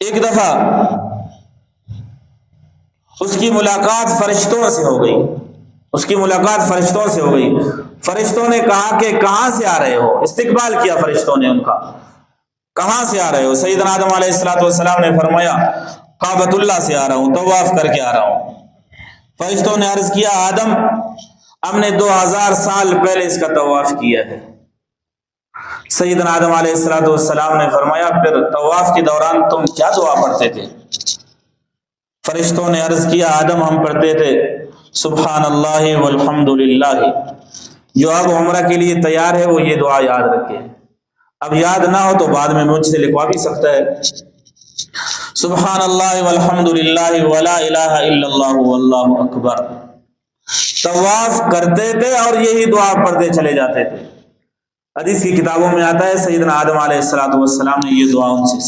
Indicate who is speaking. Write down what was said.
Speaker 1: ایک دفعہ اس کی ملاقات فرشتوں سے ہو گئی، اس کی ملاقات فرشتوں سے ہو گئی۔ فرشتوں نے کہا کہ کہاں سے آ رہے ہو؟ استقبال کیا فرشتوں نے ان کا، کہاں سے آ رہے ہو؟ سیدنا آدم علیہ السلام نے فرمایا کعبۃ اللہ سے آ رہا ہوں، طواف کر کے آ رہا ہوں۔ فرشتوں نے عرض کیا آدم ہم نے 2000 سال پہلے اس کا طواف کیا ہے۔ سیدنا آدم علیہ السلام نے فرمایا پھر طواف کے دوران تم کیا دعا پڑھتے تھے؟ فرشتوں نے عرض کیا آدم ہم پڑھتے تھے سبحان اللہ والحمد للہ۔ جو اب عمرہ کے لیے تیار ہے وہ یہ دعا یاد رکھے، اب یاد نہ ہو تو بعد میں مجھ سے لکھوا بھی سکتا ہے۔ سبحان اللہ والحمد للہ ولا الہ الا اللہ واللہ اکبر۔ طواف کرتے تھے اور یہی دعا پڑھتے چلے جاتے تھے۔ حدیث کی کتابوں میں آتا ہے سیدنا آدم علیہ السلام نے یہ دعا ان سے سیکھی۔